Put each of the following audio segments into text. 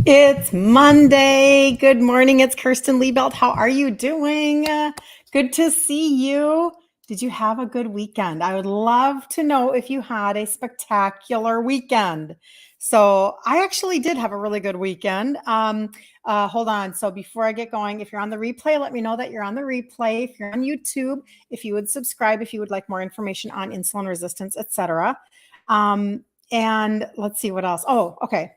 It's Monday. Good morning. It's Kirsten Liebelt. How are you doing? Good to see you. Did you have a good weekend? I would love to know if you had a spectacular weekend. So I actually did have a really good weekend. Hold on. So before I get going, if you're on the replay, let me know that you're on the replay. If you're on YouTube, if you would subscribe, if you would like more information on insulin resistance, etc. And let's see what else. Oh, okay.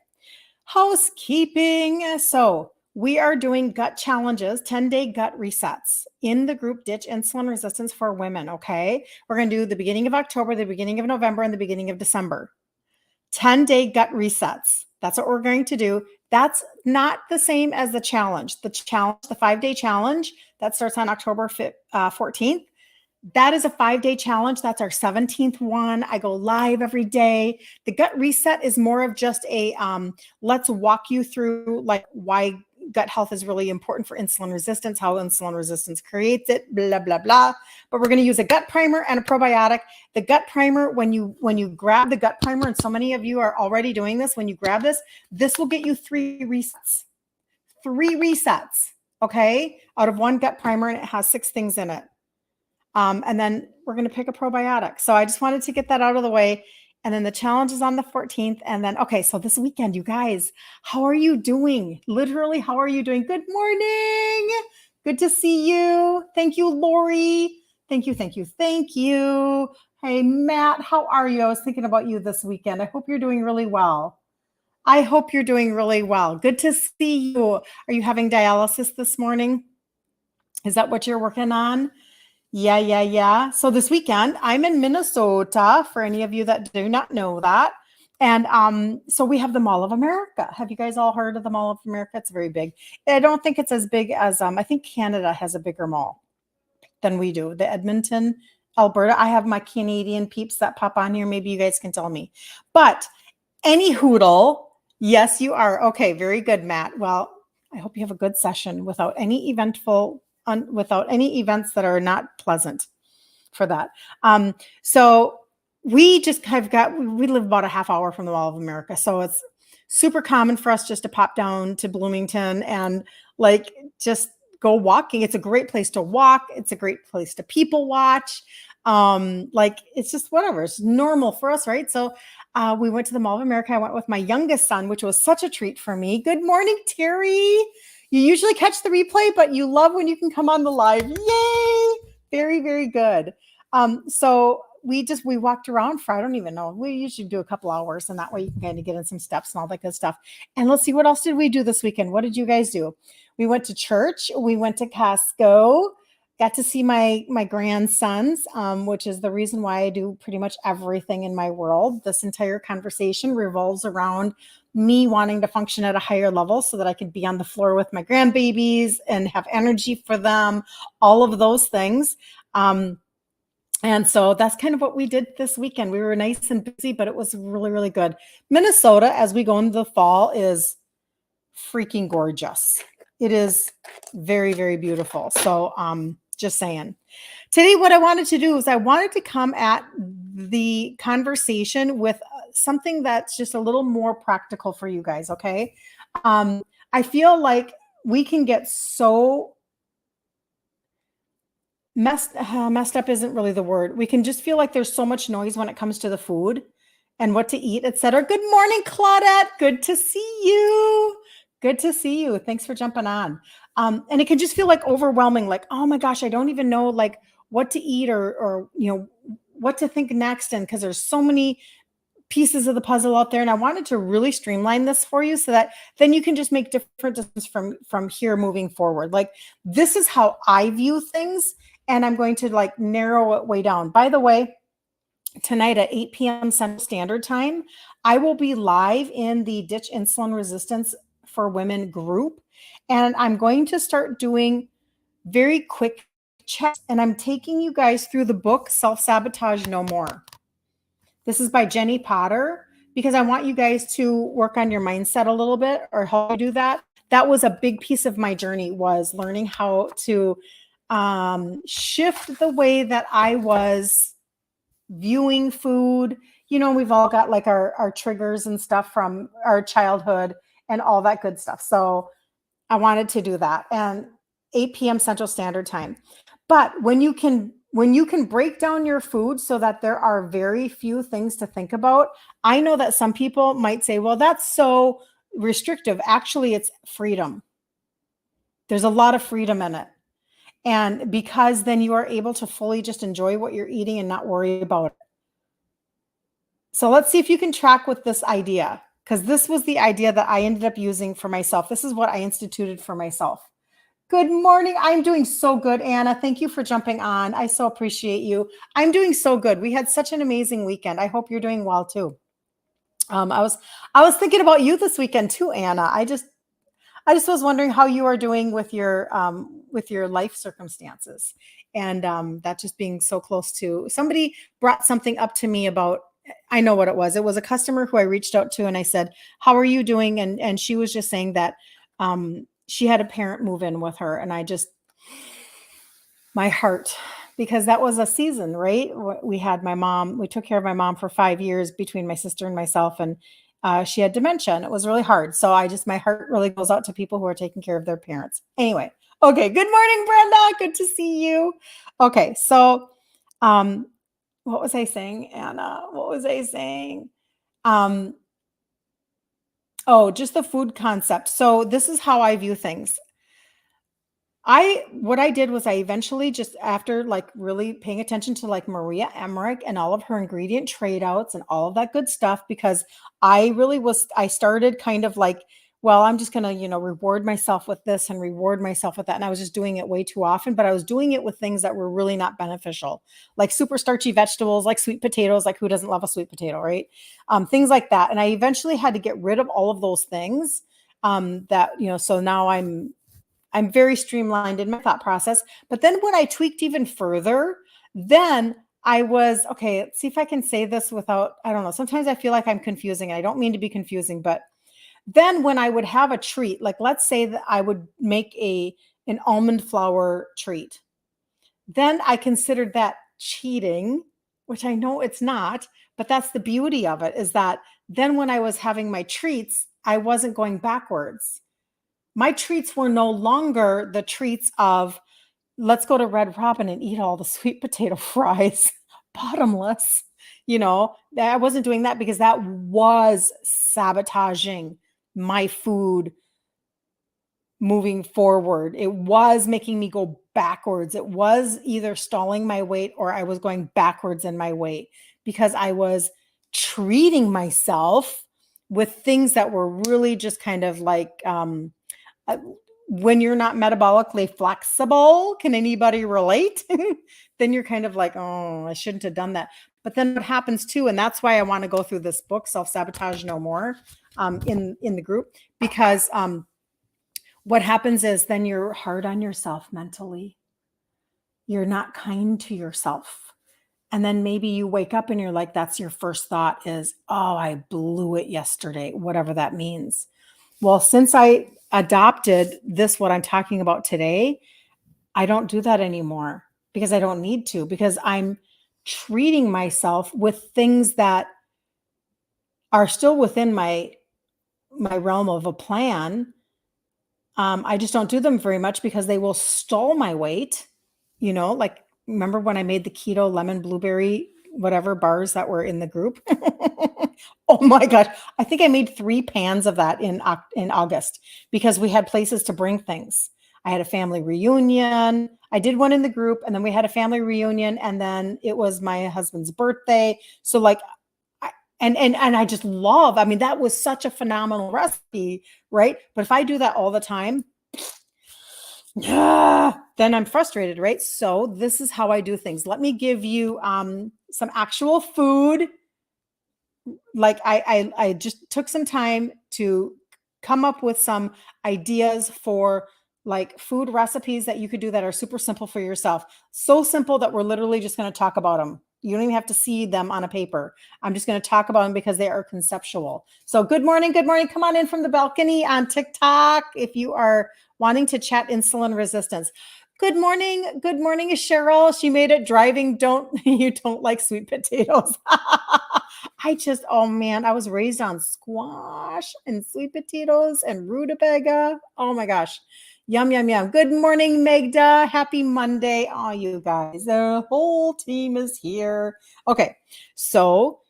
Housekeeping. So we are doing gut challenges, 10-day gut resets in the group Ditch Insulin Resistance for Women. Okay. We're going to do the beginning of October, the beginning of November, and the beginning of December. 10-day gut resets. That's what we're going to do. That's not the same as the challenge. The 5-day challenge that starts on October 14th. That is a 5-day challenge. That's our 17th one. I go live every day. The gut reset is more of just a let's walk you through like why gut health is really important for insulin resistance, how insulin resistance creates it, blah, blah, blah. But we're going to use a gut primer and a probiotic. The gut primer, when you grab the gut primer, and so many of you are already doing this, when you grab this will get you 3 resets. 3 resets, okay, out of one gut primer, and it has 6 things in it. And then we're going to pick a probiotic. So I just wanted to get that out of the way. And then the challenge is on the 14th. And then, okay, so this weekend, you guys, how are you doing? Literally, how are you doing? Good morning. Good to see you. Thank you, Lori. Thank you, thank you, thank you. Hey, Matt, how are you? I was thinking about you this weekend. I hope you're doing really well. I hope you're doing really well. Good to see you. Are you having dialysis this morning? Is that what you're working on? Yeah. So this weekend, I'm in Minnesota, for any of you that do not know that. And so we have the Mall of America. Have you guys all heard of the Mall of America? It's very big. I don't think it's as big as, I think Canada has a bigger mall than we do. The Edmonton, Alberta. I have my Canadian peeps that pop on here. Maybe you guys can tell me. But any hoodle, yes, you are. Okay, very good, Matt. Well, I hope you have a good session without any without any events that are not pleasant for that. So we just we live about a half hour from the Mall of America. So it's super common for us just to pop down to Bloomington and like just go walking. It's a great place to walk. It's a great place to people watch. Like it's just whatever. It's normal for us, right? So we went to the Mall of America. I went with my youngest son, which was such a treat for me. Good morning, Terry. You usually catch the replay, but you love when you can come on the live. Yay! Very, very good. So we walked around for, I don't even know. We usually do a couple hours, and that way you can kind of get in some steps and all that good stuff. And let's see, what else did we do this weekend? What did you guys do? We went to church. We went to Costco. Got to see my grandsons, which is the reason why I do pretty much everything in my world. This entire conversation revolves around me wanting to function at a higher level so that I could be on the floor with my grandbabies and have energy for them, all of those things. And so that's kind of what we did this weekend. We were nice and busy, but it was really, really good. Minnesota, as we go into the fall, is freaking gorgeous. It is very, very beautiful. So just saying. Today, what I wanted to do is I wanted to come at the conversation with something that's just a little more practical for you guys, okay? I feel like we can get so messed up isn't really the word. We can just feel like there's so much noise when it comes to the food and what to eat, etc. Good morning, Claudette. Good to see you. Good to see you. Thanks for jumping on. And it can just feel like overwhelming, like, oh my gosh, I don't even know like what to eat or you know, what to think next. And because there's so many pieces of the puzzle out there. And I wanted to really streamline this for you so that then you can just make different decisions from here moving forward. Like this is how I view things. And I'm going to like narrow it way down. By the way, tonight at 8 p.m. Central Standard Time, I will be live in the Ditch Insulin Resistance for Women group. And I'm going to start doing very quick checks. And I'm taking you guys through the book, Self-Sabotage No More. This is by Jenny Potter, because I want you guys to work on your mindset a little bit or how to do that. That was a big piece of my journey, was learning how to shift the way that I was viewing food. You know, we've all got like our triggers and stuff from our childhood. and all that good stuff. So I wanted to do that, and 8 p.m. Central Standard Time. But when you can break down your food so that there are very few things to think about, I know that some people might say, well, that's so restrictive. Actually, it's freedom. There's a lot of freedom in it. And because then you are able to fully just enjoy what you're eating and not worry about it. So let's see if you can track with this idea, because this was the idea that I ended up using for myself. This is what I instituted for myself. Good morning. I'm doing so good, Anna. Thank you for jumping on. I so appreciate you. I'm doing so good. We had such an amazing weekend. I hope you're doing well too. I was thinking about you this weekend too, Anna. I just was wondering how you are doing with your life circumstances, and that just being so close to somebody brought something up to me about. I know what it was. It was a customer who I reached out to, and I said, "How are you doing?" And she was just saying that she had a parent move in with her, and I just my heart, because that was a season, right? We had my mom. We took care of my mom for 5 years between my sister and myself, and she had dementia, and it was really hard. So my heart really goes out to people who are taking care of their parents. Anyway, okay. Good morning, Brenda. Good to see you. Okay, so what was I saying, Anna? What was I saying? Um, oh, just the food concept. So this is how I view things. What I did was I eventually, just after like really paying attention to like Maria Emmerich and all of her ingredient trade outs and all of that good stuff, because I started kind of like, well, I'm just going to, reward myself with this and reward myself with that. And I was just doing it way too often, but I was doing it with things that were really not beneficial, like super starchy vegetables, like sweet potatoes, like who doesn't love a sweet potato, right? Things like that. And I eventually had to get rid of all of those things so now I'm very streamlined in my thought process. But then when I tweaked even further, then I was, okay, let's see if I can say this without, I don't know. Sometimes I feel like I'm confusing. I don't mean to be confusing, but then when I would have a treat, like let's say that I would make an almond flour treat, then I considered that cheating, which I know it's not, but that's the beauty of it, is that then when I was having my treats, I wasn't going backwards. My treats were no longer the treats of, let's go to Red Robin and eat all the sweet potato fries, bottomless. I wasn't doing that, because that was sabotaging my food moving forward. It was making me go backwards. It was either stalling my weight or I was going backwards in my weight, because I was treating myself with things that were really just kind of like, when you're not metabolically flexible, can anybody relate? Then you're kind of like, oh, I shouldn't have done that. But then what happens too, and that's why I want to go through this book, Self-Sabotage No More, in the group, because what happens is then you're hard on yourself mentally. You're not kind to yourself. And then maybe you wake up and you're like, that's your first thought is, oh, I blew it yesterday, whatever that means. Well, since I adopted this, what I'm talking about today, I don't do that anymore, because I don't need to, because I'm treating myself with things that are still within my realm of a plan. I just don't do them very much because they will stall my weight. Like, remember when I made the keto lemon blueberry whatever bars that were in the group? Oh my gosh. I think I made 3 pans of that in August, because we had places to bring things. I had a family reunion. I did one in the group, and then we had a family reunion, and then it was my husband's birthday. So like, and I just love, I mean, that was such a phenomenal recipe, right? But if I do that all the time, then I'm frustrated, right? So this is how I do things. Let me give you some actual food. Like I just took some time to come up with some ideas for like food recipes that you could do that are super simple for yourself. So simple that we're literally just going to talk about them. You don't even have to see them on a paper. I'm just going to talk about them because they are conceptual. So good morning. Good morning. Come on in from the balcony on TikTok if you are wanting to chat insulin resistance. Good morning. Good morning, Cheryl. She made it driving. You don't like sweet potatoes. Oh man, I was raised on squash and sweet potatoes and rutabaga. Oh my gosh. Yum, yum, yum. Good morning, Megda. Happy Monday. Oh, you guys, the whole team is here. Okay. So,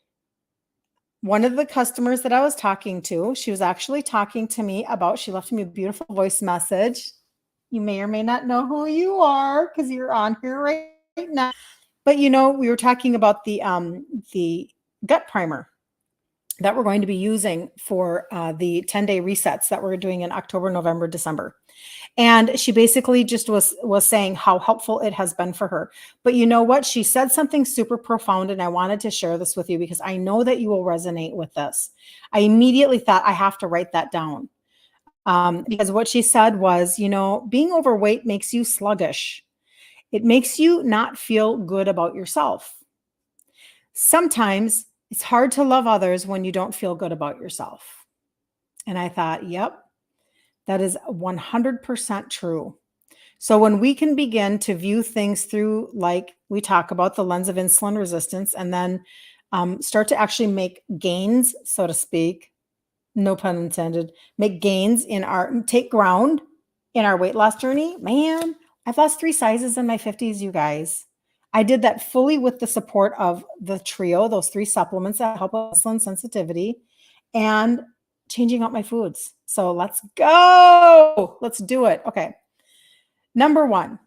one of the customers that I was talking to, she was actually talking to me about, she left me a beautiful voice message. You may or may not know who you are because you're on here right now. But we were talking about the gut primer that we're going to be using for the 10-day resets that we're doing in October, November, December. And she basically just was saying how helpful it has been for her. But you know what? She said something super profound, and I wanted to share this with you because I know that you will resonate with this. I immediately thought I have to write that down. Because what she said was, being overweight makes you sluggish. It makes you not feel good about yourself. Sometimes it's hard to love others when you don't feel good about yourself. And I thought, yep, that is 100% true. So when we can begin to view things through, like we talk about, the lens of insulin resistance, and then start to actually make gains, so to speak, no pun intended, make gains take ground in our weight loss journey, man, I've lost 3 sizes in my 50s, you guys. I did that fully with the support of the trio, those 3 supplements that help with insulin sensitivity, and changing out my foods. So let's go. Let's do it. Okay. Number 1,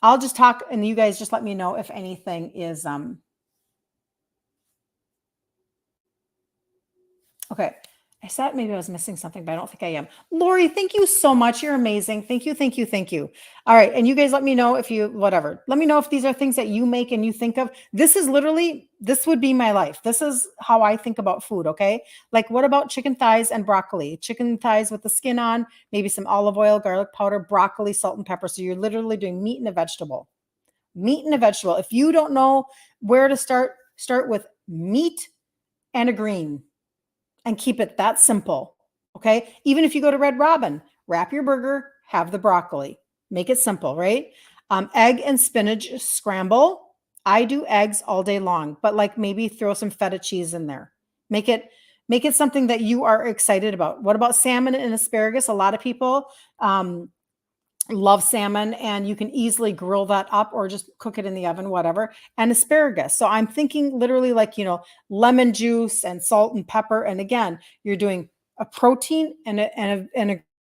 I'll just talk and you guys just let me know if anything is, okay. I said maybe I was missing something, but I don't think I am. Lori, thank you so much. You're amazing. Thank you, thank you, thank you. All right. And you guys let me know if let me know if these are things that you make and you think of. This would be my life. This is how I think about food. Okay. Like, what about chicken thighs and broccoli? Chicken thighs with the skin on, maybe some olive oil, garlic powder, broccoli, salt, and pepper. So you're literally doing meat and a vegetable. Meat and a vegetable. If you don't know where to start with meat and a green. And keep it that simple. Okay. Even if you go to Red Robin, wrap your burger, have the broccoli, make it simple, right? Egg and spinach scramble. I do eggs all day long, but like maybe throw some feta cheese in there. Make it something that you are excited about. What about salmon and asparagus? A lot of people love salmon, and you can easily grill that up or just cook it in the oven, whatever. And asparagus. So I'm thinking literally like, lemon juice and salt and pepper. And again, you're doing a protein and a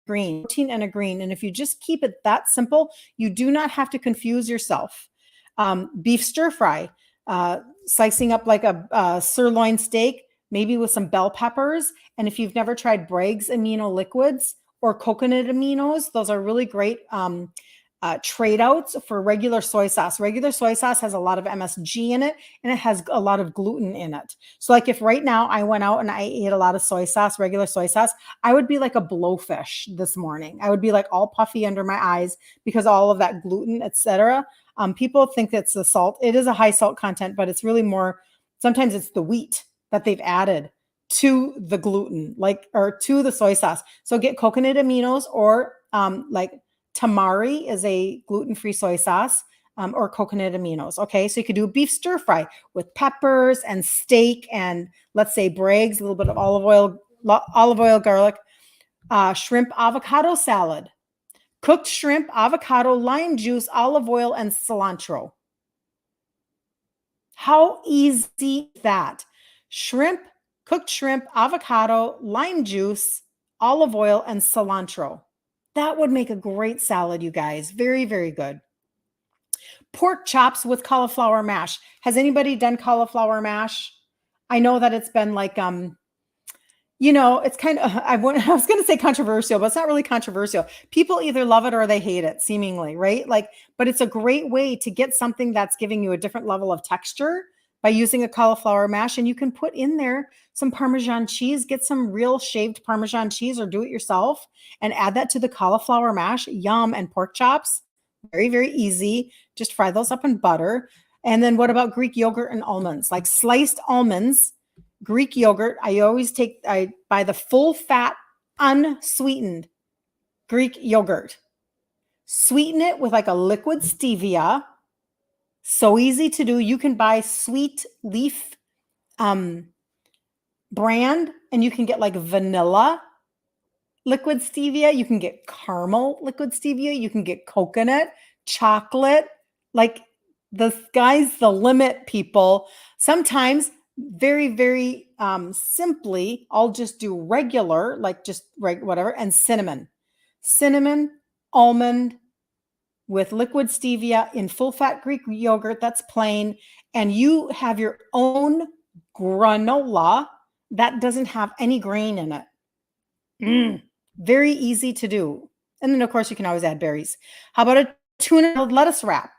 green, protein and a green. And if you just keep it that simple, you do not have to confuse yourself. Beef stir fry, slicing up like a sirloin steak, maybe with some bell peppers. And if you've never tried Bragg's amino liquids, or coconut aminos, those are really great trade outs for regular soy sauce. Regular soy sauce has a lot of MSG in it, and it has a lot of gluten in it. So like if right now I went out and I ate a lot of soy sauce, regular soy sauce, I would be like a blowfish this morning. I would be like all puffy under my eyes because all of that gluten, etc. People think it's the salt. It is a high salt content, but it's really more, sometimes it's the wheat that they've added to the gluten, or to the soy sauce. So get coconut aminos, or like tamari is a gluten-free soy sauce, or coconut aminos. Okay. So you could do a beef stir fry with peppers and steak and, let's say, Bragg's, a little bit of olive oil, garlic, shrimp avocado salad, cooked shrimp, avocado, lime juice, olive oil, and cilantro. How easy is that? Cooked shrimp, avocado, lime juice, olive oil, and cilantro. That would make a great salad, you guys. Very, very good. Pork chops with cauliflower mash. Has anybody done cauliflower mash? I know that it's been like, it's kind of, I was going to say controversial, but it's not really controversial. People either love it or they hate it, seemingly, right? But it's a great way to get something that's giving you a different level of texture by using a cauliflower mash. And you can put in there some Parmesan cheese, get some real shaved Parmesan cheese or do it yourself and add that to the cauliflower mash. Yum. And pork chops. Very, very easy. Just fry those up in butter. And then what about Greek yogurt and almonds? Like sliced almonds, Greek yogurt. I buy the full fat, unsweetened Greek yogurt. Sweeten it with like a liquid stevia. So easy to do. You can buy sweet leaf brand, and you can get like vanilla liquid stevia, you can get caramel liquid stevia, you can get coconut, chocolate, like the sky's the limit, people. Sometimes very, very simply, I'll just do regular, like just whatever, and cinnamon, almond with liquid stevia in full fat Greek yogurt that's plain, and you have your own granola that doesn't have any grain in it. Very easy to do. And then, of course, you can always add berries. How about a tuna lettuce wrap?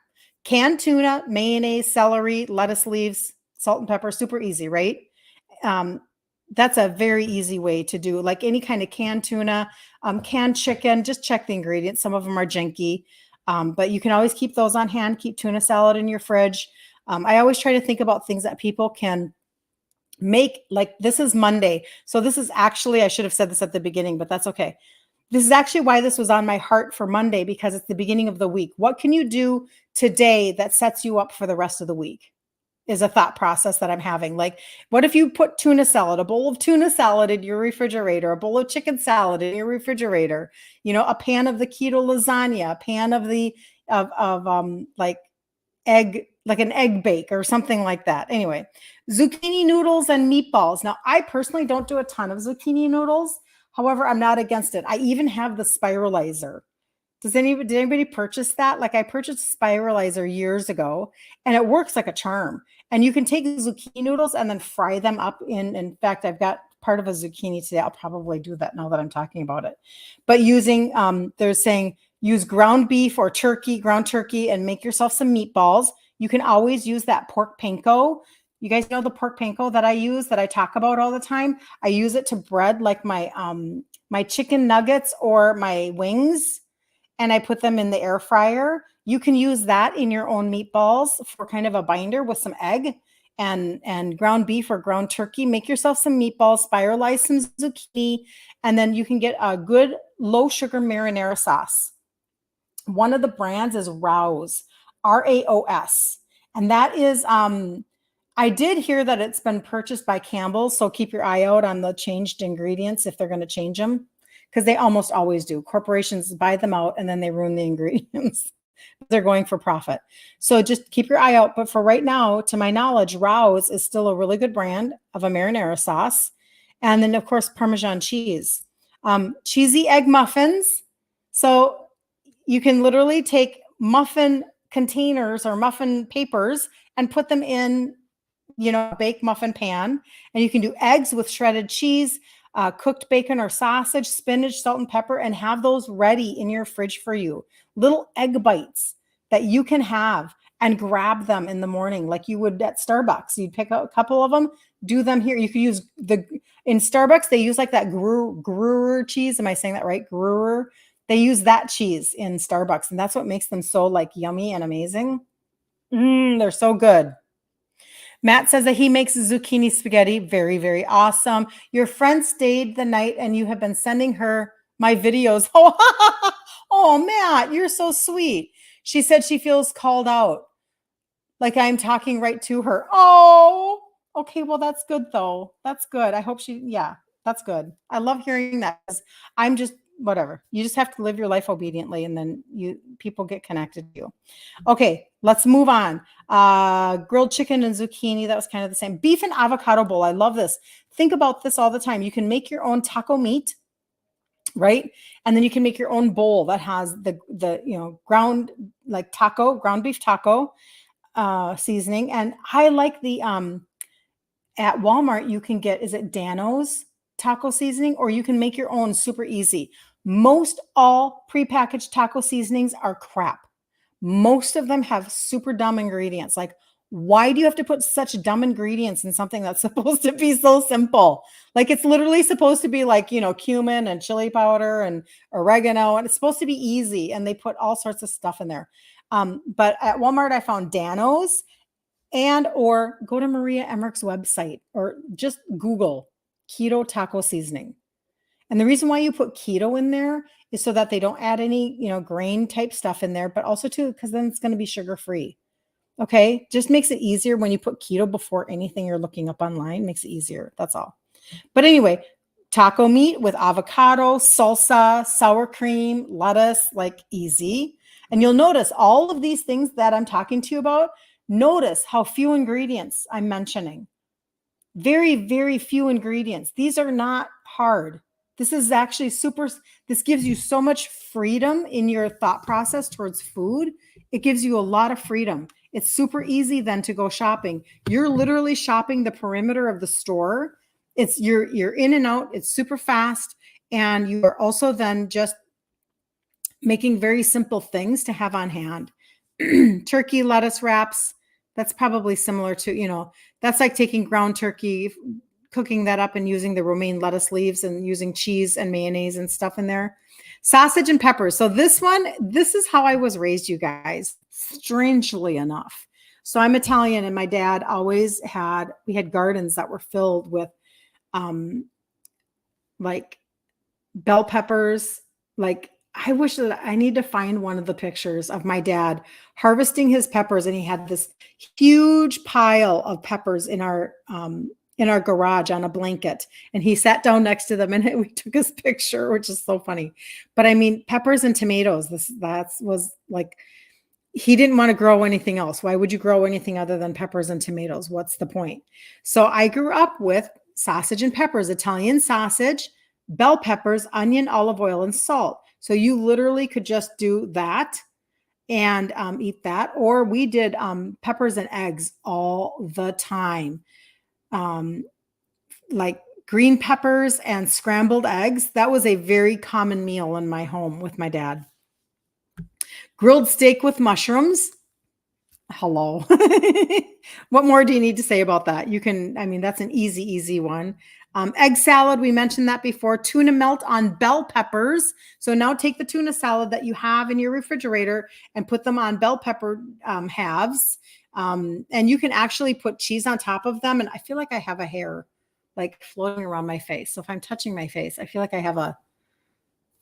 Canned tuna, mayonnaise, celery, lettuce leaves, salt and pepper. Super easy, right? That's a very easy way to do, like any kind of canned tuna, canned chicken. Just check the ingredients. Some of them are janky, but you can always keep those on hand. Keep tuna salad in your fridge. I always try to think about things that people can make. Like, this is Monday. So this is actually, I should have said this at the beginning, but that's okay. This is actually why this was on my heart for Monday, because it's the beginning of the week. What can you do today that sets you up for the rest of the week? Is a thought process that I'm having. Like, what if you put tuna salad, a bowl of tuna salad in your refrigerator, a bowl of chicken salad in your refrigerator, a pan of the keto lasagna, a pan of the like egg, like an egg bake or something like that. Anyway, zucchini noodles and meatballs. Now, I personally don't do a ton of zucchini noodles. However, I'm not against it. I even have the spiralizer. Did anybody purchase that? Like, I purchased a spiralizer years ago, and it works like a charm. And you can take zucchini noodles and then fry them up in fact, I've got part of a zucchini today. I'll probably do that now that I'm talking about it. But using, they're saying use ground beef or ground turkey, and make yourself some meatballs. You can always use that pork panko. You guys know the pork panko that I use, that I talk about all the time. I use it to bread like my chicken nuggets or my wings, and I put them in the air fryer. You can use that in your own meatballs for kind of a binder with some egg and ground beef or ground turkey. Make yourself some meatballs, spiralize some zucchini, and then you can get a good low sugar marinara sauce. One of the brands is Raos, Raos. And that is, I did hear that it's been purchased by Campbell's. So keep your eye out on the changed ingredients if they're going to change them, because they almost always do. Corporations buy them out and then they ruin the ingredients. They're going for profit. So just keep your eye out. But for right now, to my knowledge, Rao's is still a really good brand of a marinara sauce. And then, of course, Parmesan cheese. Cheesy egg muffins. So you can literally take muffin containers or muffin papers and put them in, a baked muffin pan. And you can do eggs with shredded cheese, cooked bacon or sausage, spinach, salt and pepper, and have those ready in your fridge for you. Little egg bites that you can have and grab them in the morning like you would at Starbucks. You'd pick a couple of them, do them here. You could use in Starbucks, they use like that Gruyere cheese. Am I saying that right? Gruyere. They use that cheese in Starbucks, and that's what makes them so like yummy and amazing. They're so good. Matt says that he makes zucchini spaghetti. Very, very awesome. Your friend stayed the night and you have been sending her my videos. Oh, Matt, you're so sweet. She said she feels called out, like I'm talking right to her. Oh, okay. Well, that's good though. That's good. I hope that's good. I love hearing that. I'm just, whatever. You just have to live your life obediently, and then people get connected to you. Okay, let's move on. Grilled chicken and zucchini, that was kind of the same. Beef and avocado bowl. I love this. Think about this all the time. You can make your own taco meat, right? And then you can make your own bowl that has the ground beef taco seasoning. And I like the at Walmart you can get, is it Dano's taco seasoning, or you can make your own, super easy. Most all prepackaged taco seasonings are crap. Most of them have super dumb ingredients. Like, why do you have to put such dumb ingredients in something that's supposed to be so simple? Like, it's literally supposed to be like, cumin and chili powder and oregano, and it's supposed to be easy. And they put all sorts of stuff in there. But at Walmart, I found Dano's, or go to Maria Emmerich's website, or just Google keto taco seasoning. And the reason why you put keto in there is so that they don't add any, grain type stuff in there, but also too, because then it's going to be sugar free. Okay. Just makes it easier when you put keto before anything you're looking up online, makes it easier. That's all. But anyway, taco meat with avocado, salsa, sour cream, lettuce, like easy. And you'll notice all of these things that I'm talking to you about. Notice how few ingredients I'm mentioning. Very, very few ingredients. These are not hard. This is actually super, this gives you so much freedom in your thought process towards food. It gives you a lot of freedom. It's super easy then to go shopping. You're literally shopping the perimeter of the store. It's you're in and out. It's super fast. And you are also then just making very simple things to have on hand. Turkey lettuce wraps, that's probably similar to, that's like taking ground turkey, cooking that up and using the romaine lettuce leaves and using cheese and mayonnaise and stuff in there. Sausage and peppers. So this is how I was raised, you guys, strangely enough. So I'm Italian, and my dad always we had gardens that were filled with like bell peppers. Like, I wish that I need to find one of the pictures of my dad harvesting his peppers, and he had this huge pile of peppers in our garage on a blanket, and he sat down next to them and we took his picture, which is so funny. But I mean, peppers and tomatoes, that was like, he didn't want to grow anything else. Why would you grow anything other than peppers and tomatoes? What's the point? So I grew up with sausage and peppers, Italian sausage, bell peppers, onion, olive oil, and salt. So you literally could just do that and eat that. Or we did peppers and eggs all the time. Like green peppers and scrambled eggs. That was a very common meal in my home with my dad. Grilled steak with mushrooms. Hello. What more do you need to say about that? That's an easy one. Egg salad, we mentioned that before. Tuna melt on bell peppers. So now take the tuna salad that you have in your refrigerator and put them on bell pepper halves. And you can actually put cheese on top of them. And I feel like I have a hair like floating around my face. So if I'm touching my face, I feel like I have a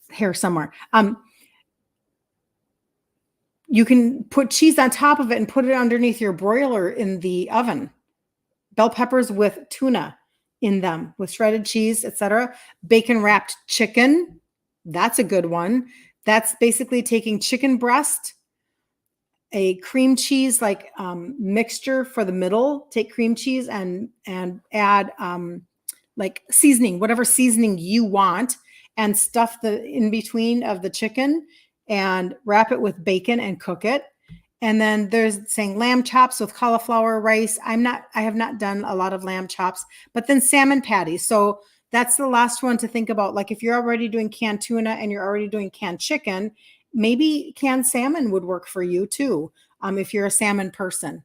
hair somewhere. You can put cheese on top of it and put it underneath your broiler in the oven. Bell peppers with tuna in them, with shredded cheese, etc. Bacon wrapped chicken. That's a good one. That's basically taking chicken breast, a cream cheese like mixture for the middle. Take cream cheese and add like seasoning, whatever seasoning you want, and stuff the in between of the chicken and wrap it with bacon and cook it. And then there's saying lamb chops with cauliflower rice. I have not done a lot of lamb chops, but then salmon patties. So that's the last one to think about. Like if you're already doing canned tuna and you're already doing canned chicken, maybe canned salmon would work for you too, if you're a salmon person.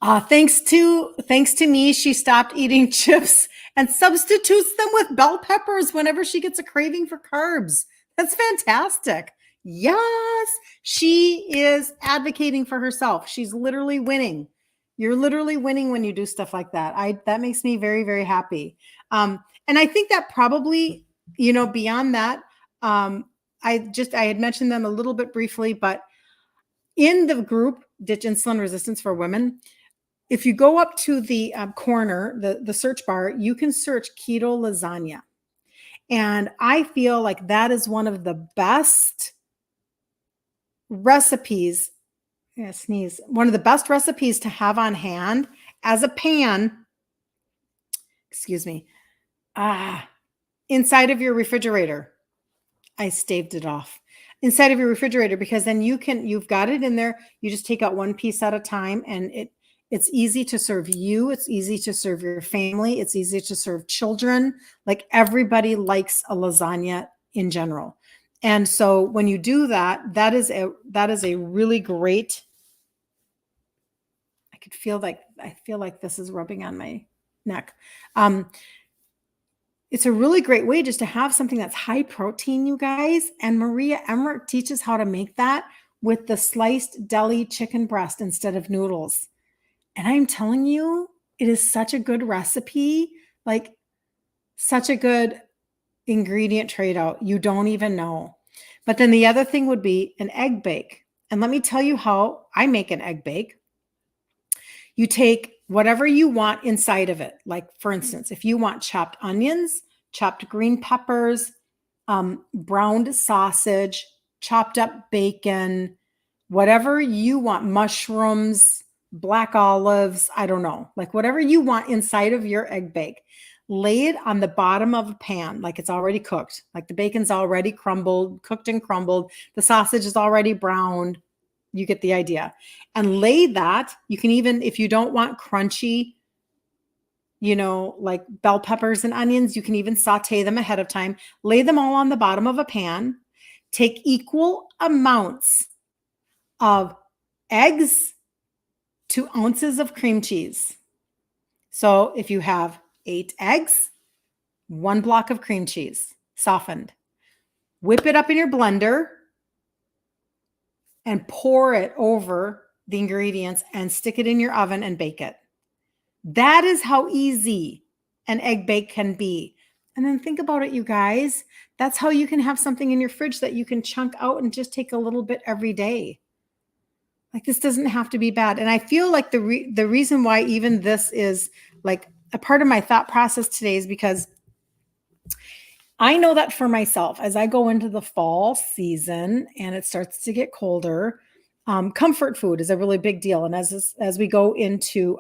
Thanks to me, she stopped eating chips and substitutes them with bell peppers whenever she gets a craving for carbs. That's fantastic. Yes, she is advocating for herself. She's literally winning. You're literally winning when you do stuff like that. That makes me very, very happy. And I think that probably, beyond that, I had mentioned them a little bit briefly, but in the group Ditch Insulin Resistance for Women, if you go up to the corner, the search bar, you can search keto lasagna. And I feel like that is one of the best recipes. Yeah, sneeze. One of the best recipes to have on hand as a pan. Excuse me. Inside of your refrigerator. I staved it off. Inside of your refrigerator, because then you've got it in there. You just take out one piece at a time, and it's easy to serve you. It's easy to serve your family. It's easy to serve children. Like everybody likes a lasagna in general. And so when you do that, that is a really great, I feel like this is rubbing on my neck. It's a really great way just to have something that's high protein, you guys. And Maria Emmerich teaches how to make that with the sliced deli chicken breast instead of noodles. And I'm telling you, it is such a good recipe, like such a good ingredient trade out. You don't even know. But then the other thing would be an egg bake. And let me tell you how I make an egg bake. You take whatever you want inside of it. Like, for instance, if you want chopped onions, chopped green peppers, browned sausage, chopped up bacon, whatever you want, mushrooms, black olives, I don't know, like whatever you want inside of your egg bake, lay it on the bottom of a pan like it's already cooked, like the bacon's already crumbled, cooked and crumbled, the sausage is already browned. You get the idea. And lay that, you can even, if you don't want crunchy, like bell peppers and onions, you can even saute them ahead of time. Lay them all on the bottom of a pan. Take equal amounts of eggs to ounces of cream cheese. So if you have 8 eggs, 1 block of cream cheese, softened. Whip it up in your blender and pour it over the ingredients and stick it in your oven and bake it. That is how easy an egg bake can be. And then think about it, you guys. That's how you can have something in your fridge that you can chunk out and just take a little bit every day. Like, this doesn't have to be bad. And I feel like the reason why even this is like a part of my thought process today is because I know that for myself, as I go into the fall season and it starts to get colder, comfort food is a really big deal. And as we go into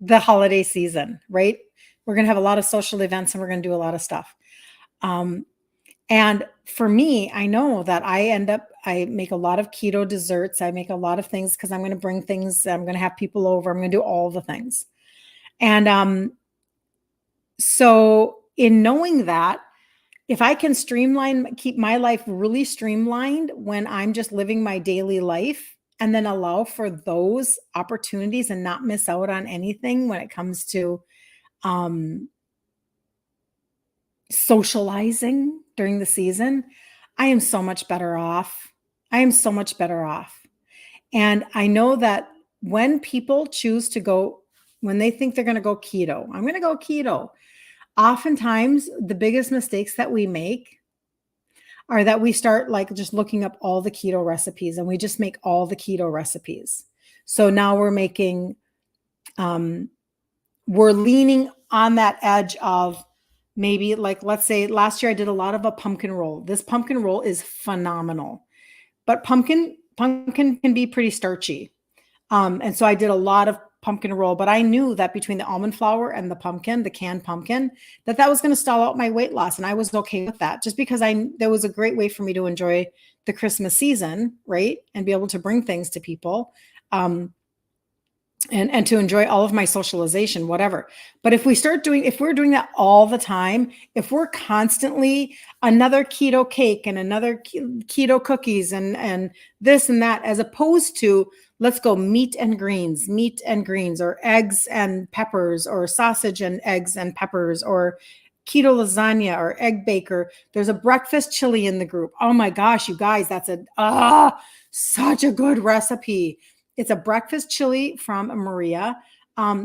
the holiday season, right? We're going to have a lot of social events and we're going to do a lot of stuff. And for me, I know that I make a lot of keto desserts. I make a lot of things because I'm going to bring things. I'm going to have people over. I'm going to do all the things. And so in knowing that, if I can keep my life really streamlined when I'm just living my daily life, and then allow for those opportunities and not miss out on anything when it comes to socializing during the season, I am so much better off. I am so much better off. And I know that when people choose to go, when they think they're going to go keto, I'm going to go keto. Oftentimes, the biggest mistakes that we make are that we start like just looking up all the keto recipes and we just make all the keto recipes. So now we're making, we're leaning on that edge of maybe, like, let's say last year I did a lot of a pumpkin roll. This pumpkin roll is phenomenal, but pumpkin can be pretty starchy. And so I did a lot of pumpkin roll, but I knew that between the almond flour and the pumpkin, the canned pumpkin, that was going to stall out my weight loss. And I was okay with that, just because that was a great way for me to enjoy the Christmas season, right? And be able to bring things to people. And to enjoy all of my socialization, whatever. But if we're doing that all the time, if we're constantly another keto cake and another keto cookies and this and that, as opposed to let's go meat and greens, or eggs and peppers, or sausage and eggs and peppers, or keto lasagna or egg baker. There's a breakfast chili in the group. Oh my gosh, you guys, that's such a good recipe. It's a breakfast chili from Maria.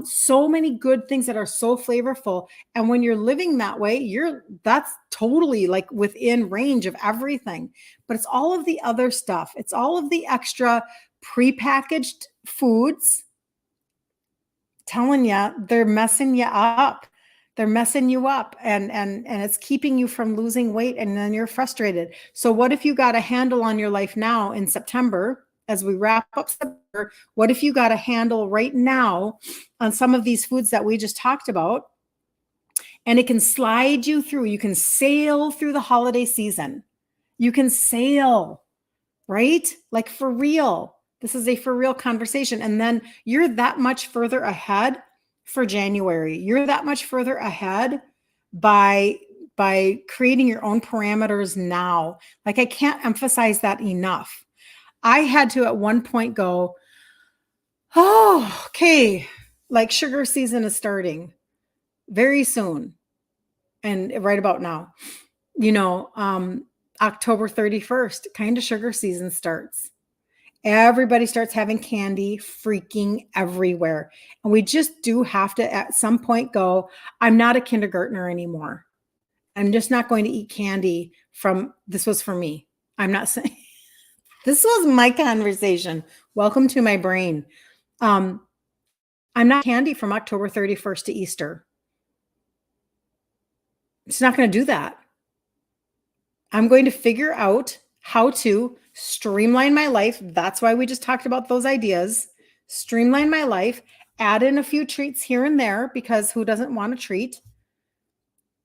So many good things that are so flavorful. And when you're living that way, that's totally like within range of everything. But it's all of the other stuff. It's all of the extra prepackaged foods. Telling you, they're messing you up. They're messing you up, and it's keeping you from losing weight, and then you're frustrated. So what if you got a handle on your life now in September? As we wrap up September, what if you got a handle right now on some of these foods that we just talked about, and it can slide you through? You can sail through the holiday season. You can sail, right? Like, for real. This is a for real conversation. And then you're that much further ahead for January. You're that much further ahead by creating your own parameters now. Like, I can't emphasize that enough. I had to at one point go, oh, okay, like sugar season is starting very soon. And right about now, October 31st, kind of sugar season starts. Everybody starts having candy freaking everywhere. And we just do have to at some point go, I'm not a kindergartner anymore. I'm just not going to eat candy this was for me. I'm not saying This was my conversation. Welcome to my brain. I'm not candy from October 31st to Easter. It's not going to do that. I'm going to figure out how to streamline my life. That's why we just talked about those ideas. Streamline my life, add in a few treats here and there because who doesn't want a treat?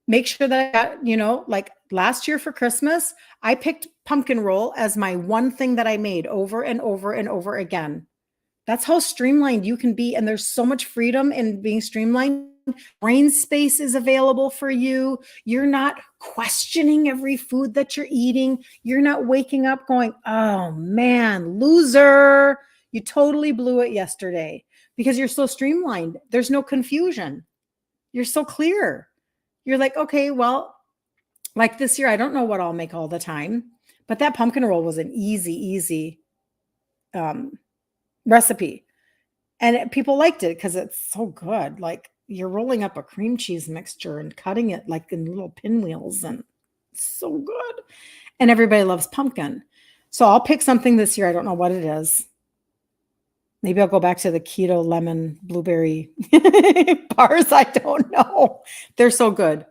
Make sure that I got, like last year for Christmas, I picked pumpkin roll as my one thing that I made over and over and over again. That's how streamlined you can be. And there's so much freedom in being streamlined. Brain space is available for you. You're not questioning every food that you're eating. You're not waking up going, oh man, loser. You totally blew it yesterday because you're so streamlined. There's no confusion. You're so clear. You're like, okay, well, like this year, I don't know what I'll make all the time, but that pumpkin roll was an easy recipe. And people liked it because it's so good. Like you're rolling up a cream cheese mixture and cutting it like in little pinwheels and so good. And everybody loves pumpkin. So I'll pick something this year. I don't know what it is. Maybe I'll go back to the keto lemon blueberry bars. I don't know. They're so good.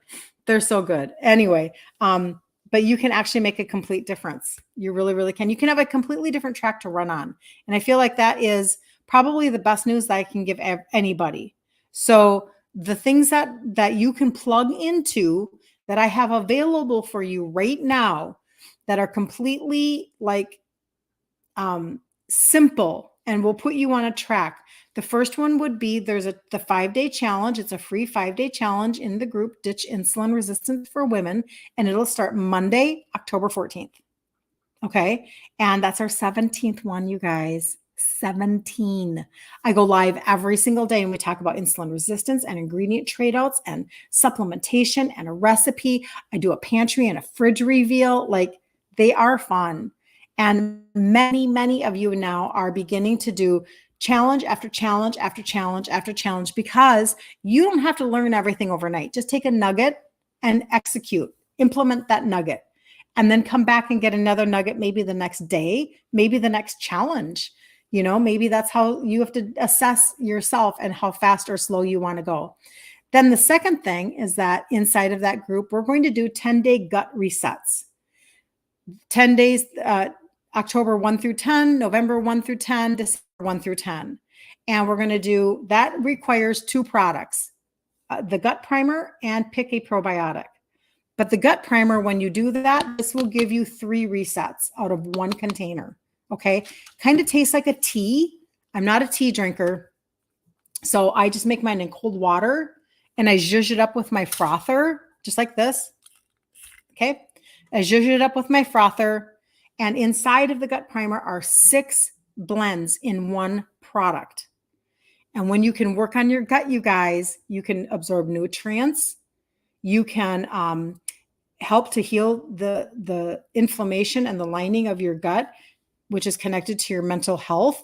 They're so good. Anyway, but you can actually make a complete difference. You really, really can. You can have a completely different track to run on. And I feel like that is probably the best news that I can give anybody. So the things that you can plug into that I have available for you right now that are completely like simple and will put you on a track. The first one would be the 5-day challenge. It's a free 5-day challenge in the group Ditch Insulin Resistance for Women, and it'll start Monday, October 14th. Okay. And that's our 17th one, you guys. 17. I go live every single day and we talk about insulin resistance and ingredient trade outs and supplementation and a recipe. I do a pantry and a fridge reveal. Like they are fun. And many of you now are beginning to do challenge after challenge after challenge after challenge because you don't have to learn everything overnight. Just take a nugget and execute, implement that nugget, and then come back and get another nugget maybe the next day, maybe the next challenge. Maybe that's how you have to assess yourself and how fast or slow you want to go. Then the second thing is that inside of that group, we're going to do 10-day gut resets. 10 days, October 1 through 10, November 1 through 10, December 1 through 10. And we're going to do, that requires 2 products, the gut primer and pick a probiotic. But the gut primer, when you do that, this will give you 3 resets out of 1 container. Okay. Kind of tastes like a tea. I'm not a tea drinker. So I just make mine in cold water and I zhuzh it up with my frother, just like this. Okay. I zhuzh it up with my frother. And inside of the gut primer are 6 blends in 1 product. And when you can work on your gut, you guys, you can absorb nutrients. You can help to heal the inflammation and the lining of your gut, which is connected to your mental health.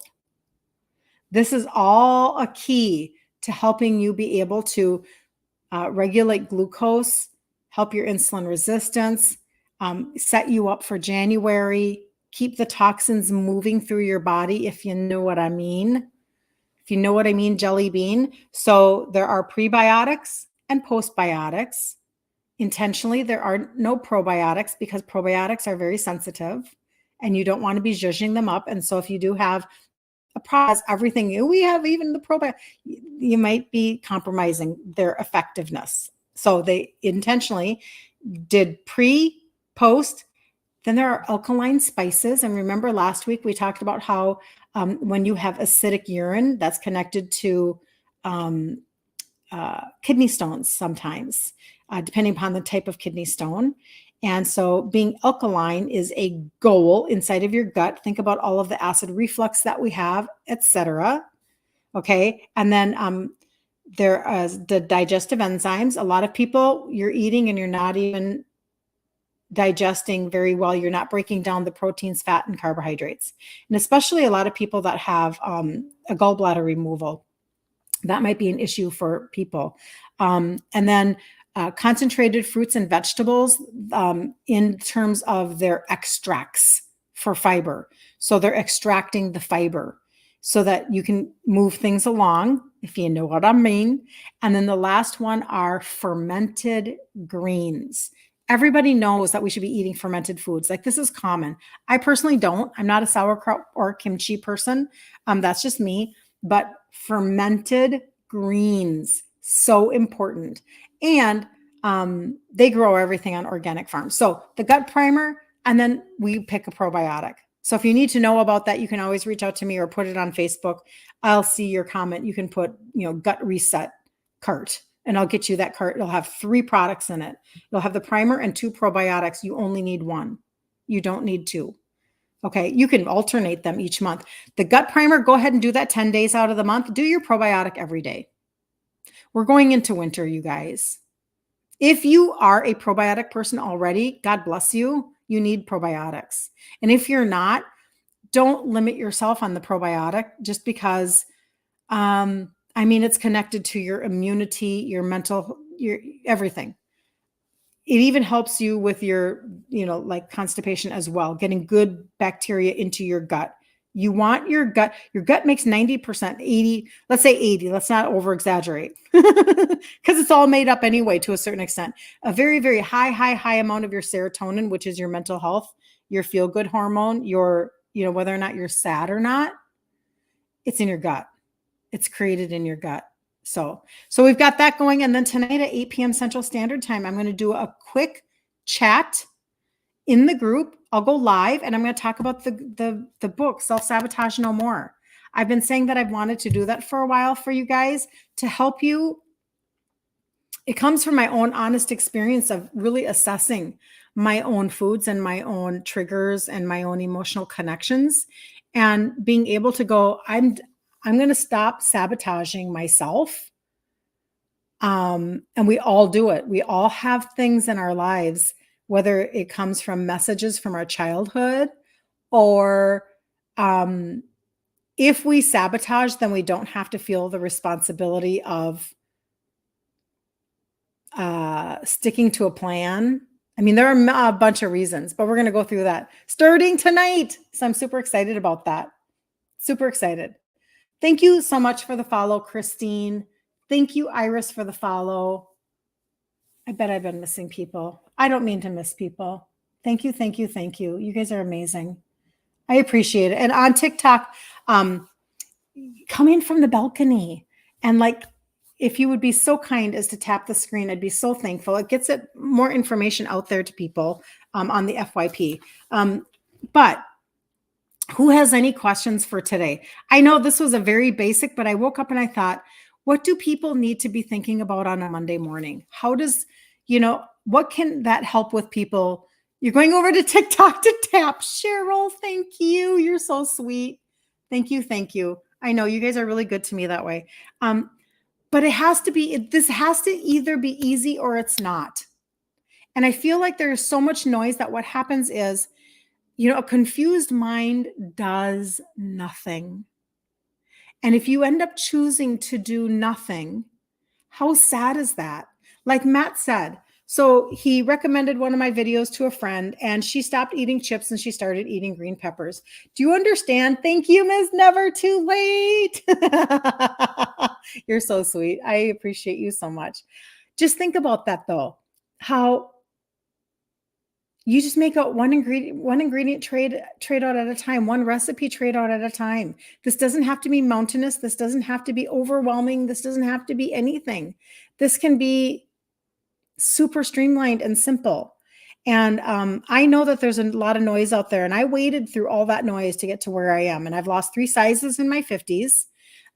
This is all a key to helping you be able to regulate glucose, help your insulin resistance, set you up for January, keep the toxins moving through your body, if you know what I mean. If you know what I mean, jelly bean. So there are prebiotics and postbiotics. Intentionally, there are no probiotics because probiotics are very sensitive and you don't want to be zhuzhing them up. And so if you do have a process, everything, we have even the probiotic, you might be compromising their effectiveness. So they intentionally did pre, post. Then there are alkaline spices. And remember last week we talked about how when you have acidic urine, that's connected to kidney stones sometimes, depending upon the type of kidney stone. And so being alkaline is a goal inside of your gut. Think about all of the acid reflux that we have, etc. Okay. And then there is the digestive enzymes. A lot of people, you're eating and you're not even digesting very well. You're not breaking down the proteins, fat, and carbohydrates. And especially a lot of people that have a gallbladder removal, that might be an issue for people. And then concentrated fruits and vegetables in terms of their extracts for fiber. So they're extracting the fiber so that you can move things along, if you know what I mean. And then the last one are fermented greens. Everybody knows that we should be eating fermented foods. Like, this is common. I personally don't. I'm not a sauerkraut or kimchi person. That's just me. But fermented greens, so important. And they grow everything on organic farms. So the gut primer, and then we pick a probiotic. So if you need to know about that, you can always reach out to me or put it on Facebook. I'll see your comment. You can put, gut reset cart, and I'll get you that cart. It'll have 3 products in it. You'll have the primer and 2 probiotics. You only need 1. You don't need 2. Okay. You can alternate them each month. The gut primer, go ahead and do that 10 days out of the month. Do your probiotic every day. We're going into winter, you guys. If you are a probiotic person already, God bless you. You need probiotics. And if you're not, don't limit yourself on the probiotic just because, it's connected to your immunity, your mental, your everything. It even helps you with your, like constipation as well, getting good bacteria into your gut. You want your gut makes 90%, 80, let's say 80, let's not over exaggerate because it's all made up anyway to a certain extent. A very, very high amount of your serotonin, which is your mental health, your feel good hormone, your, whether or not you're sad or not, it's in your gut. It's created in your gut. So we've got that going. And then tonight at 8 p.m. Central Standard Time, I'm going to do a quick chat in the group. I'll go live and I'm going to talk about the book, Self-Sabotage No More. I've been saying that I've wanted to do that for a while for you guys to help you. It comes from my own honest experience of really assessing my own foods and my own triggers and my own emotional connections, and being able to go, I'm going to stop sabotaging myself. And we all do it. We all have things in our lives, whether it comes from messages from our childhood or if we sabotage, then we don't have to feel the responsibility of sticking to a plan. There are a bunch of reasons, but we're going to go through that starting tonight. So I'm super excited about that. Super excited. Thank you so much for the follow, Christine. Thank you, Iris, for the follow. I bet I've been missing people. I don't mean to miss people. Thank you, thank you, thank you. You guys are amazing. I appreciate it. And on TikTok, come in from the balcony. And if you would be so kind as to tap the screen, I'd be so thankful. It gets more information out there to people on the FYP. But who has any questions for today? I know this was a very basic, but I woke up and I thought, what do people need to be thinking about on a Monday morning? How does, what can that help with people? You're going over to TikTok to tap. Cheryl, thank you. You're so sweet. Thank you. Thank you. I know you guys are really good to me that way. But this has to either be easy or it's not. And I feel like there's so much noise that what happens is, a confused mind does nothing. And if you end up choosing to do nothing, how sad is that? Like Matt said, so he recommended one of my videos to a friend and she stopped eating chips and she started eating green peppers. Do you understand? Thank you, Ms. Never Too Late. You're so sweet. I appreciate you so much. Just think about that though, how you just make out one ingredient trade out at a time, one recipe trade out at a time. This doesn't have to be mountainous. This doesn't have to be overwhelming. This doesn't have to be anything. This can be super streamlined and simple. And I know that there's a lot of noise out there, and I waded through all that noise to get to where I am. And I've lost 3 sizes in my 50s.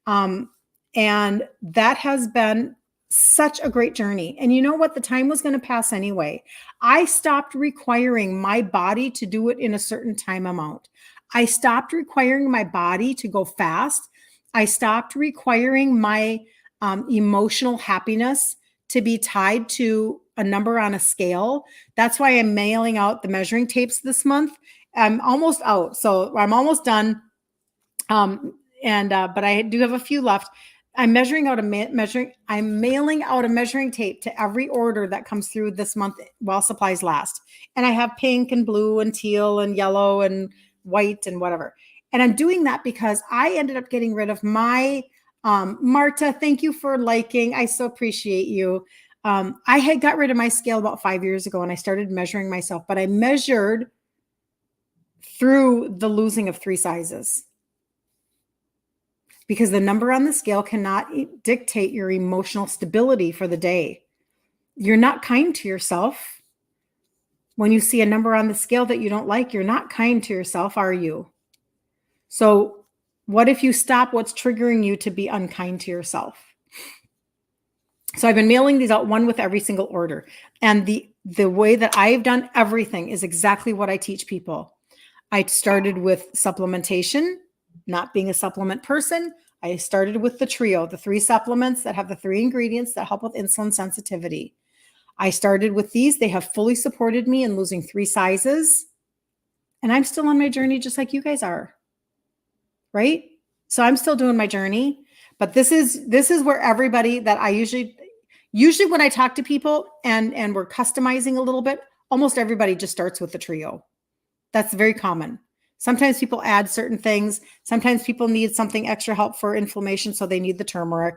And that has been such a great journey. And you know what? The time was going to pass anyway. I stopped requiring my body to do it in a certain time amount. I stopped requiring my body to go fast. I stopped requiring my emotional happiness to be tied to a number on a scale. That's why I'm mailing out the measuring tapes this month. I'm almost out. So I'm almost done. But I do have a few left. I'm mailing out a measuring tape to every order that comes through this month while supplies last. And I have pink and blue and teal and yellow and white and whatever. And I'm doing that because I ended up getting rid of my, Marta, thank you for liking. I so appreciate you. I had got rid of my scale about 5 years ago and I started measuring myself, but I measured through the losing of 3 sizes. Because the number on the scale cannot dictate your emotional stability for the day. You're not kind to yourself. When you see a number on the scale that you don't like, you're not kind to yourself, are you? So what if you stop what's triggering you to be unkind to yourself? So I've been mailing these out, one with every single order. And the way that I've done everything is exactly what I teach people. I started with supplementation, not being a supplement person. I started with the trio, the 3 supplements that have the 3 ingredients that help with insulin sensitivity. I started with these. They have fully supported me in losing 3 sizes. And I'm still on my journey just like you guys are. Right? So I'm still doing my journey. But this is where everybody that I usually when I talk to people and we're customizing a little bit, almost everybody just starts with the trio. That's very common. Sometimes people add certain things. Sometimes people need something extra help for inflammation. So they need the turmeric,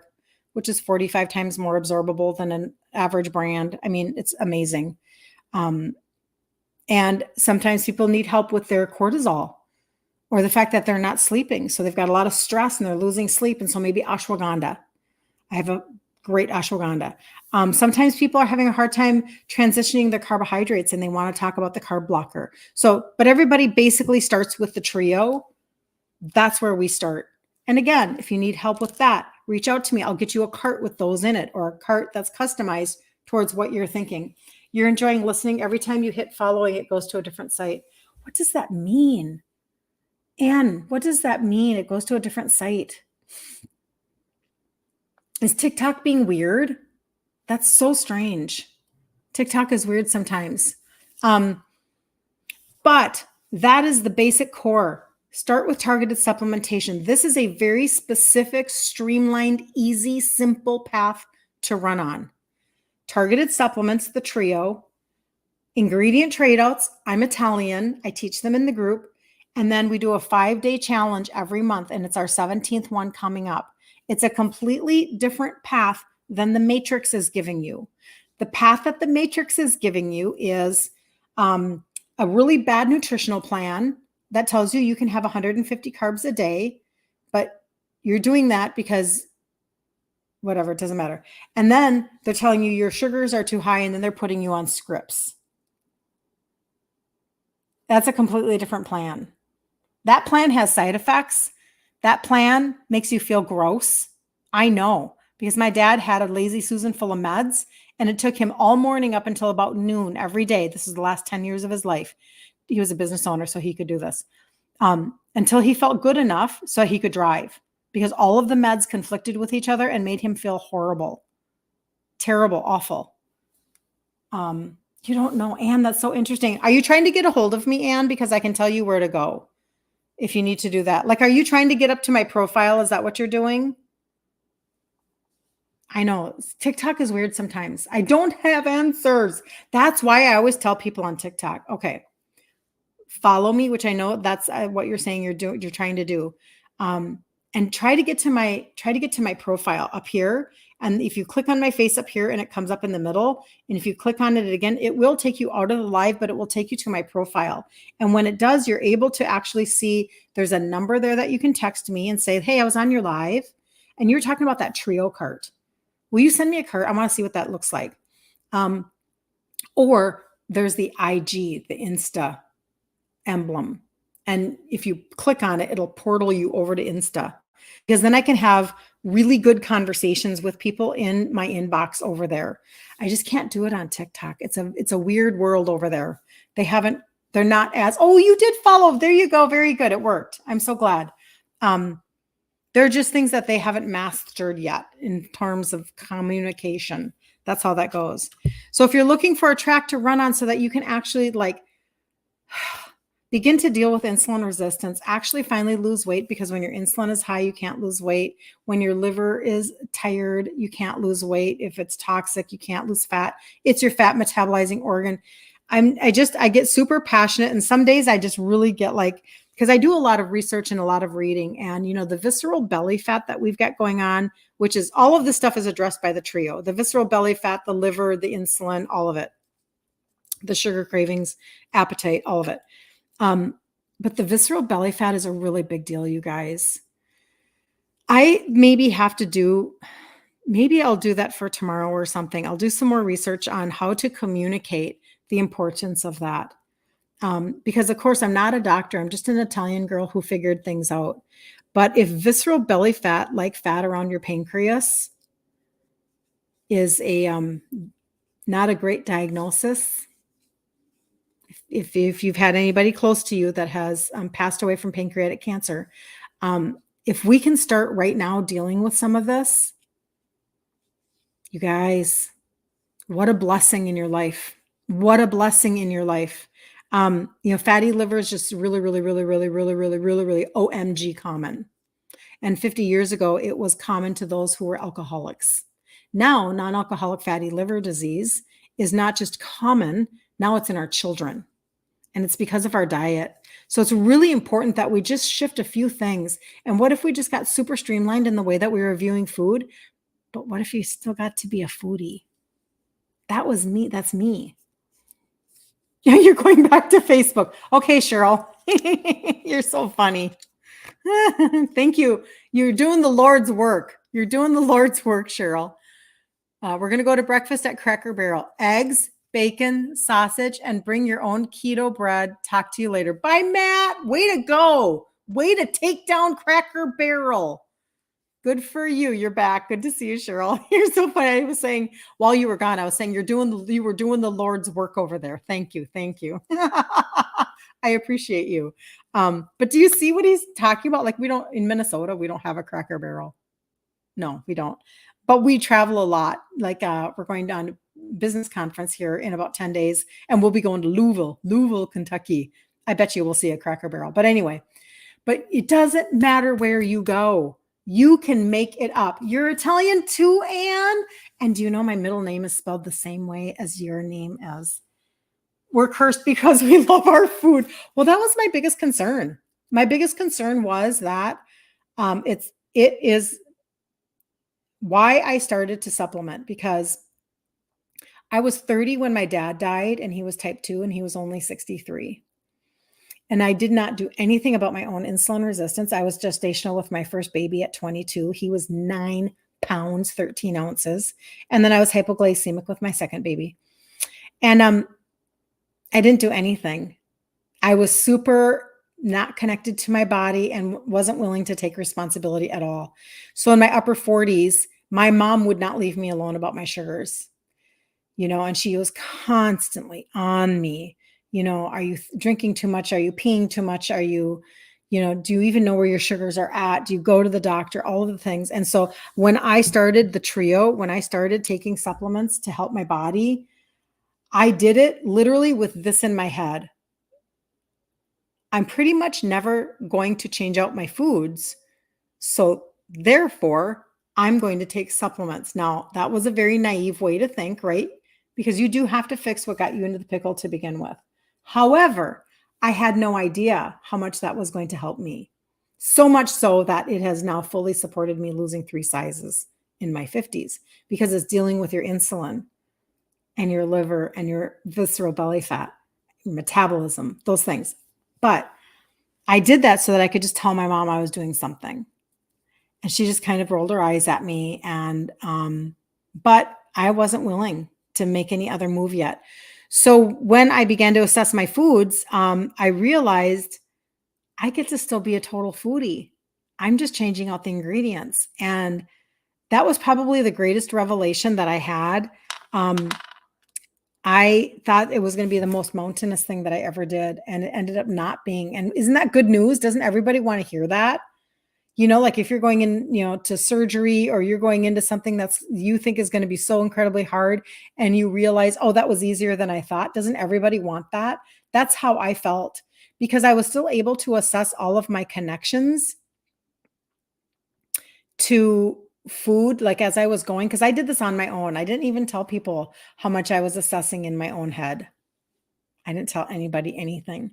which is 45 times more absorbable than an average brand. I mean, it's amazing. And sometimes people need help with their cortisol or the fact that they're not sleeping. So they've got a lot of stress and they're losing sleep. And so maybe ashwagandha. I have a great ashwagandha. Sometimes people are having a hard time transitioning their carbohydrates and they want to talk about the carb blocker. So, but everybody basically starts with the trio. That's where we start. And again, if you need help with that, reach out to me. I'll get you a cart with those in it or a cart that's customized towards what you're thinking. You're enjoying listening. Every time you hit following, it goes to a different site. What does that mean? Anne, what does that mean? It goes to a different site. Is TikTok being weird? That's so strange. TikTok is weird sometimes. But that is the basic core. Start with targeted supplementation. This is a very specific, streamlined, easy, simple path to run on. Targeted supplements, the trio. Ingredient trade-outs. I'm Italian. I teach them in the group. And then we do a 5-day challenge every month. And it's our 17th one coming up. It's a completely different path than the Matrix is giving you. The path that the Matrix is giving you is a really bad nutritional plan that tells you you can have 150 carbs a day, but you're doing that because whatever, it doesn't matter. And then they're telling you your sugars are too high and then they're putting you on scripts. That's a completely different plan. That plan has side effects. That plan makes you feel gross. I know. Because my dad had a Lazy Susan full of meds, and it took him all morning up until about noon every day. This is the last 10 years of his life. He was a business owner, so he could do this. Until he felt good enough so he could drive. Because all of the meds conflicted with each other and made him feel horrible. Terrible, awful. You don't know, Anne, that's so interesting. Are you trying to get a hold of me, Anne? Because I can tell you where to go if you need to do that. Like, are you trying to get up to my profile? Is that what you're doing? I know TikTok is weird sometimes. I don't have answers. That's why I always tell people on TikTok, okay, follow me, which I know that's what you're saying you're trying to do. And try to get to my profile up here. And if you click on my face up here and it comes up in the middle, and if you click on it again, it will take you out of the live, but it will take you to my profile. And when it does, you're able to actually see there's a number there that you can text me and say, hey, I was on your live and you're talking about that trio cart. Will you send me a cart? I want to see what that looks like. Or there's the IG, the Insta emblem. And if you click on it, it'll portal you over to Insta. Because then I can have really good conversations with people in my inbox over there. I just can't do it on TikTok. It's a weird world over there. They're not as, oh, you did follow. There you go. Very good. It worked. I'm so glad. They're just things that they haven't mastered yet in terms of communication. That's how that goes. So if you're looking for a track to run on so that you can actually like begin to deal with insulin resistance, actually finally lose weight, because when your insulin is high, you can't lose weight. When your liver is tired, you can't lose weight. If it's toxic, you can't lose fat. It's your fat metabolizing organ. I get super passionate, and some days I just really get like because I do a lot of research and a lot of reading, and the visceral belly fat that we've got going on, which is all of this stuff is addressed by the trio: the visceral belly fat, the liver, the insulin, all of it, the sugar cravings, appetite, all of it. But the visceral belly fat is a really big deal, you guys. I maybe I'll do that for tomorrow or something. I'll do some more research on how to communicate the importance of that. Because of course I'm not a doctor. I'm just an Italian girl who figured things out. But if visceral belly fat, like fat around your pancreas, is a not a great diagnosis, if you've had anybody close to you that has passed away from pancreatic cancer, if we can start right now dealing with some of this, you guys, what a blessing in your life. What a blessing in your life. Fatty liver is just really, really, really, really, really, really, really, really OMG common. And 50 years ago, it was common to those who were alcoholics. Now, non-alcoholic fatty liver disease is not just common, now it's in our children. And it's because of our diet. So it's really important that we just shift a few things. And what if we just got super streamlined in the way that we were viewing food? But what if you still got to be a foodie? That was me. That's me. Yeah, you're going back to Facebook. Okay, Cheryl. You're so funny. Thank you. You're doing the Lord's work. You're doing the Lord's work, Cheryl. We're going to go to breakfast at Cracker Barrel. Eggs, bacon, sausage, and bring your own keto bread. Talk to you later. Bye, Matt. Way to go. Way to take down Cracker Barrel. Good for you. You're back. Good to see you, Cheryl. You're so funny. I was saying while you were gone, I was saying you were doing the Lord's work over there. Thank you. Thank you. I appreciate you. But do you see what he's talking about? Like, in Minnesota, we don't have a Cracker Barrel. No, we don't. But we travel a lot. Like we're going down to business conference here in about 10 days, and we'll be going to Louisville, Kentucky. I bet you we'll see a Cracker Barrel. But anyway, it doesn't matter where you go. You can make it up. You're Italian too, Anne? And do you know my middle name is spelled the same way as your name is? We're cursed because we love our food. Well, that was my biggest concern. My biggest concern was that it is why I started to supplement, because I was 30 when my dad died, and he was type 2 and he was only 63. And I did not do anything about my own insulin resistance. I was gestational with my first baby at 22. He was 9 pounds, 13 ounces. And then I was hypoglycemic with my second baby. And I didn't do anything. I was super not connected to my body and wasn't willing to take responsibility at all. So in my upper 40s, my mom would not leave me alone about my sugars, and she was constantly on me. Are you drinking too much? Are you peeing too much? Are you, do you even know where your sugars are at? Do you go to the doctor? All of the things. And so when I started the trio, when I started taking supplements to help my body, I did it literally with this in my head: I'm pretty much never going to change out my foods. So therefore, I'm going to take supplements. Now, that was a very naive way to think, right? Because you do have to fix what got you into the pickle to begin with. However, I had no idea how much that was going to help me. So much so that it has now fully supported me losing 3 sizes in my 50s, because it's dealing with your insulin and your liver and your visceral belly fat, your metabolism, those things. But I did that so that I could just tell my mom I was doing something. And she just kind of rolled her eyes at me. And, but I wasn't willing to make any other move yet. So when I began to assess my foods, I realized I get to still be a total foodie. I'm just changing out the ingredients. And that was probably the greatest revelation that I had. I thought it was going to be the most mountainous thing that I ever did. And it ended up not being. And isn't that good news? Doesn't everybody want to hear that? Like if you're going in, to surgery, or you're going into something that's you think is going to be so incredibly hard, and you realize, oh, that was easier than I thought. Doesn't everybody want that? That's how I felt, because I was still able to assess all of my connections to food, like as I was going, because I did this on my own. I didn't even tell people how much I was assessing in my own head. I didn't tell anybody anything.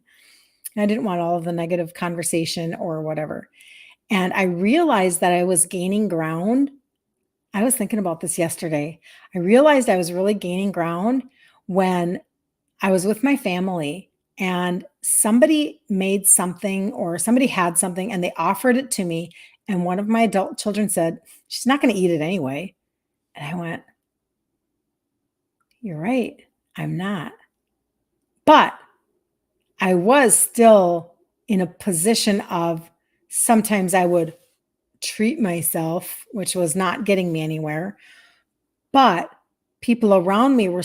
And I didn't want all of the negative conversation or whatever. And I realized that I was gaining ground. I was thinking about this yesterday. I realized I was really gaining ground when I was with my family and somebody made something or somebody had something and they offered it to me. And one of my adult children said, "She's not going to eat it anyway." And I went, "You're right. I'm not." But I was still in a position of sometimes I would treat myself, which was not getting me anywhere. But people around me were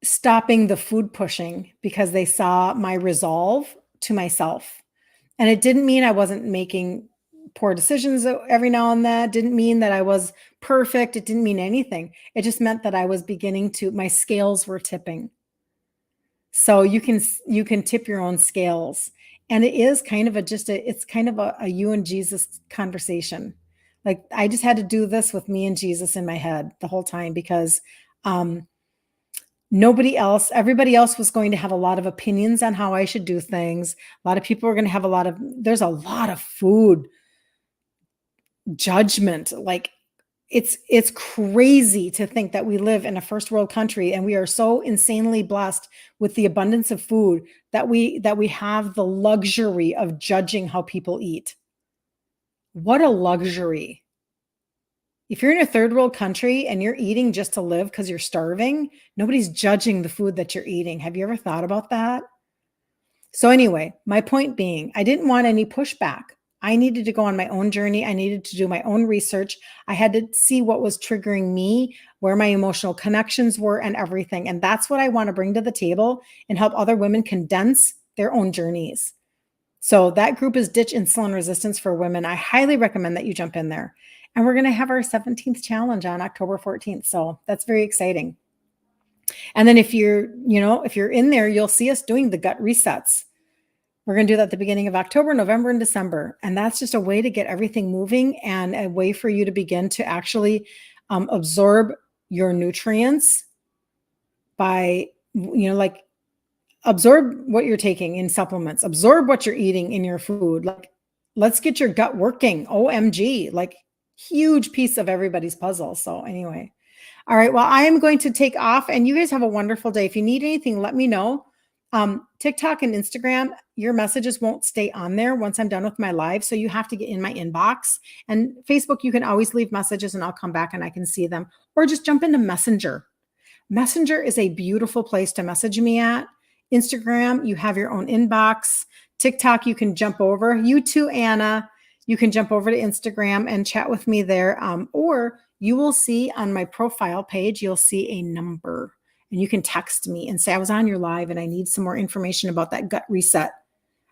stopping the food pushing because they saw my resolve to myself. And it didn't mean I wasn't making poor decisions every now and then. It didn't mean that I was perfect. It didn't mean anything. It just meant that I was beginning to my scales were tipping. So you can tip your own scales. And it is kind of it's kind of a you and Jesus conversation. Like I just had to do this with me and Jesus in my head the whole time because um everybody else was going to have a lot of opinions on how I should do things. A lot of people are going to have there's a lot of food judgment. Like it's crazy to think that we live in a first world country and we are so insanely blessed with the abundance of food that we have the luxury of judging how people eat. What a luxury. If you're in a third world country and you're eating just to live because you're starving, nobody's judging the food that you're eating. Have you ever thought about that? So, anyway, my point being, I didn't want any pushback. I needed to go on my own journey. I needed to do my own research. I had to see what was triggering me, where my emotional connections were, and everything. And that's what I want to bring to the table and help other women condense their own journeys. So, that group is Ditch Insulin Resistance for Women. I highly recommend that you jump in there. And we're going to have our 17th challenge on October 14th. So, that's very exciting. And then if you're in there, you'll see us doing the gut resets. We're going to do that at the beginning of October, November, and December. And that's just a way to get everything moving and a way for you to begin to actually absorb your nutrients by, like absorb what you're taking in supplements, absorb what you're eating in your food. Like, let's get your gut working. OMG, like huge piece of everybody's puzzle. So anyway. All right. Well, I am going to take off and you guys have a wonderful day. If you need anything, let me know. TikTok and Instagram, your messages won't stay on there once I'm done with my live. So you have to get in my inbox. And Facebook, you can always leave messages and I'll come back and I can see them. Or just jump into Messenger. Messenger is a beautiful place to message me at. Instagram, you have your own inbox. TikTok, you can jump over. You too, Anna. You can jump over to Instagram and chat with me there. Or you will see on my profile page, you'll see a number. And you can text me and say, I was on your live and I need some more information about that gut reset.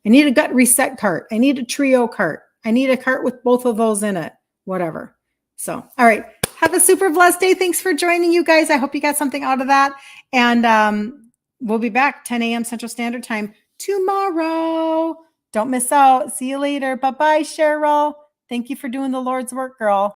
I need a gut reset cart. I need a trio cart. I need a cart with both of those in it, whatever. So, all right. Have a super blessed day. Thanks for joining, you guys. I hope you got something out of that. And we'll be back 10 a.m. Central Standard Time tomorrow. Don't miss out. See you later. Bye-bye, Cheryl. Thank you for doing the Lord's work, girl.